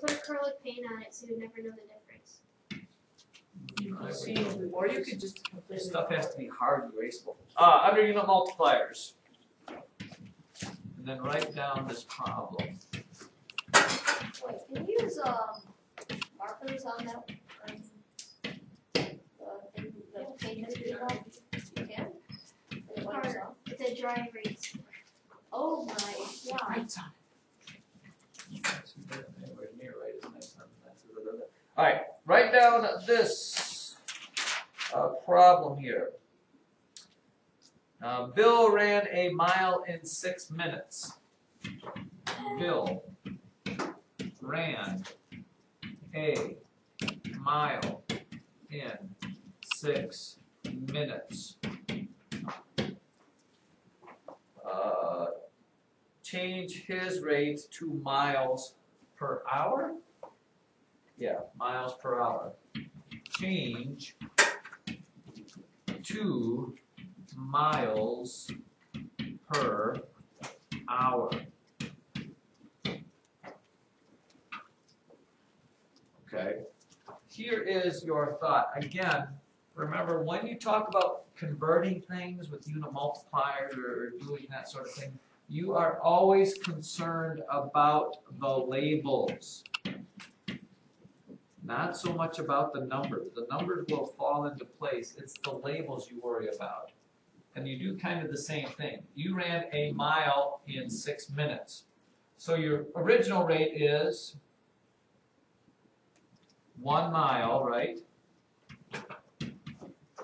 put acrylic paint on it so you never know the difference. You can see, Or you could just completely. this stuff has to be hard erasable. Under unit multipliers. And then write down this problem. Wait, can you use markers on that? The page that you got? You can? It's a dry erase. Oh my god. Right on. Anywhere near right is nice. All right, write down this problem here. Bill ran a mile in 6 minutes. Bill ran a mile in 6 minutes. Change his rate to miles per hour. Yeah, miles per hour. Change to miles per hour. Okay. Here is your thought. Again, remember when you talk about converting things with unit multipliers or doing that sort of thing, you are always concerned about the labels. Not so much about the numbers. The numbers will fall into place. It's the labels you worry about. And you do kind of the same thing. You ran a mile in 6 minutes. So your original rate is 1 mile, right?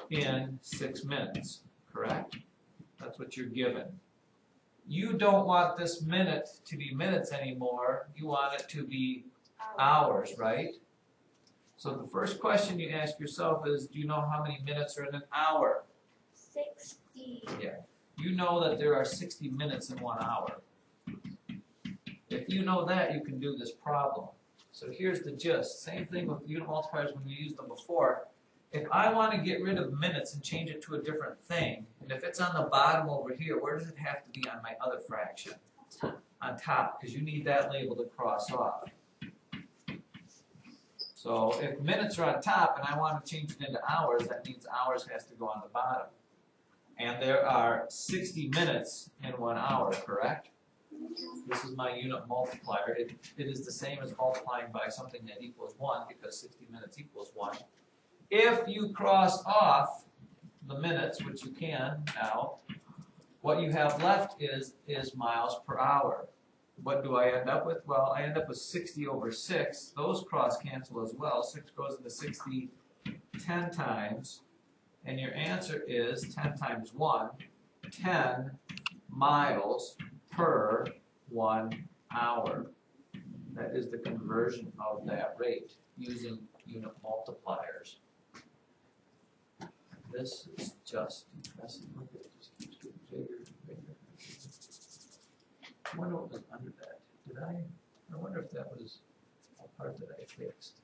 In 6 minutes, correct? That's what you're given. You don't want this minute to be minutes anymore. You want it to be hours, right? So the first question you ask yourself is, do you know how many minutes are in an hour? 60. Yeah. You know that there are 60 minutes in 1 hour. If you know that, you can do this problem. So here's the gist. Same thing with unit multipliers when we used them before. If I want to get rid of minutes and change it to a different thing, and if it's on the bottom over here, where does it have to be on my other fraction? On top, because you need that label to cross off. So if minutes are on top and I want to change it into hours, that means hours has to go on the bottom. And there are 60 minutes in 1 hour, correct? This is my unit multiplier. It is the same as multiplying by something that equals 1 because 60 minutes equals 1. If you cross off the minutes, which you can now, what you have left is miles per hour. What do I end up with? Well, I end up with 60 over 6. Those cross cancel as well. 6 goes into 60 10 times. And your answer is 10 times 1, 10 miles per 1 hour. That is the conversion of that rate using unit multipliers. This is just impressive. Look at it, just keeps getting bigger and bigger. I wonder what was under that. I wonder if that was a part that I fixed.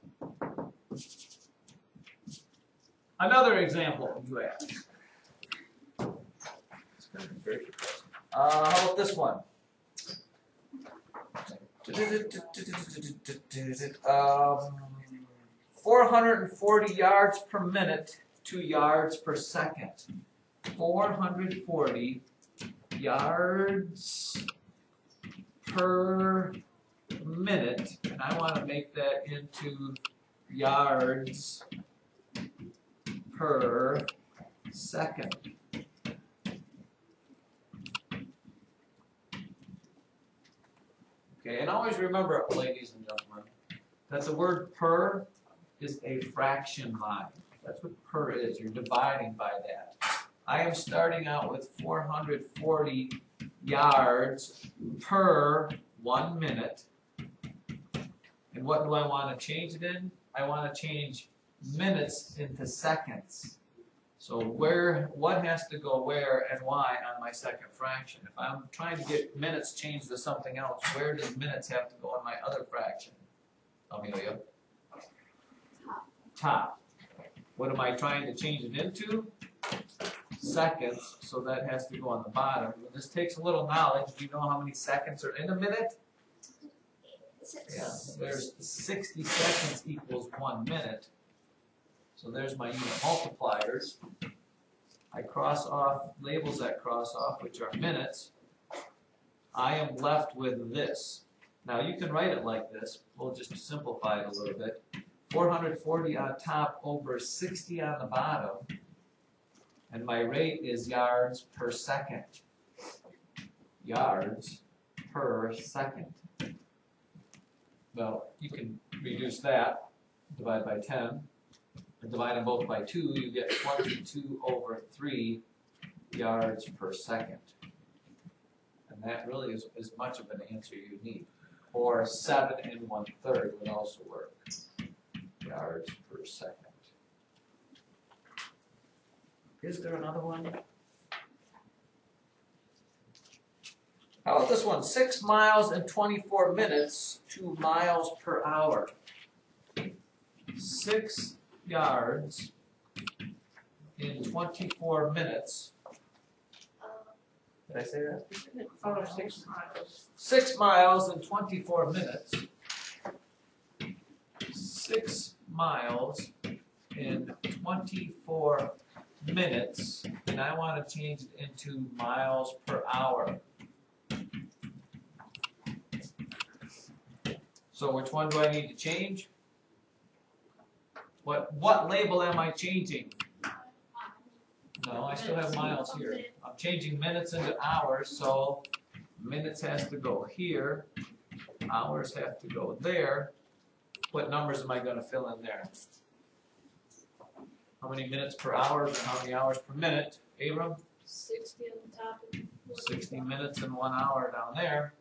Another example you asked. It's going to be very depressing. How about this one? 440 yards per minute, 2 yards per second. 440 yards per minute, and I want to make that into yards per second. Okay, and always remember, ladies and gentlemen, that the word per is a fraction line. That's what per is. You're dividing by that. I am starting out with 440 yards per 1 minute. And what do I want to change it in? I want to change minutes into seconds. So what has to go where and why on my second fraction? If I'm trying to get minutes changed to something else, where does minutes have to go on my other fraction? Amelia? Top. What am I trying to change it into? Seconds, so that has to go on the bottom. This takes a little knowledge. Do you know how many seconds are in a minute? Yeah, there's 60 seconds equals 1 minute. So there's my unit multipliers. I cross off labels that cross off, which are minutes. I am left with this. Now you can write it like this. We'll just simplify it a little bit. 440 on top over 60 on the bottom. And my rate is yards per second. Yards per second. Well, you can reduce that, divide by 10, and divide them both by 2, you get 22 over 3 yards per second. And that really is as much of an answer you need. Or 7 1/3 would also work. Yards per second. Is there another one? How about this one? 6 miles in 24 minutes, 2 miles per hour. 6 yards in 24 minutes. Did I say that? Oh, 6 miles. 6 miles in 24 minutes. 6 miles in 24 minutes. And I want to change it into miles per hour. So which one do I need to change? What label am I changing? No, I still have miles here. I'm changing minutes into hours, so minutes has to go here, hours have to go there. What numbers am I going to fill in there? How many minutes per hour and how many hours per minute? Abram? 60 on the top. 60 minutes and 1 hour down there.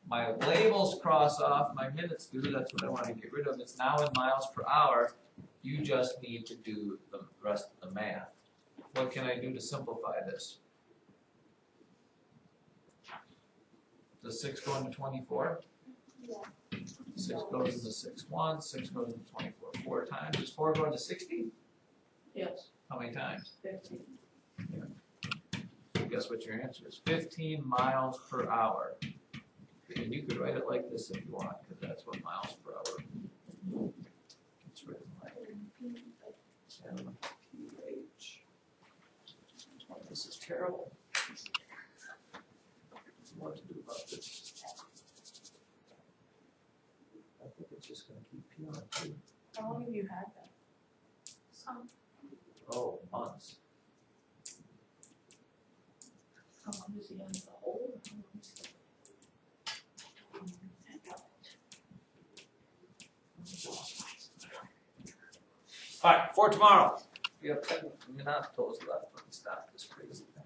My labels cross off, my minutes do, that's what I want to get rid of. It's now in miles per hour. You just need to do the rest of the math. What can I do to simplify this? Does 6 go into 24? Yeah. 6 goes into 6 once, 6 goes into 24 4 times. Does 4 go into 60? Yes. How many times? 50. So guess what your answer is? 15 miles per hour. And you could write it like this if you want, because that's what miles per hour. It's written like MPH. This is terrible. What to do about this? I think it's just going to keep peeling too. How long have you had that? Some. Oh, months. How long does he have the hole? All right, for tomorrow. We have 10 minutes left. Let me stop this crazy thing.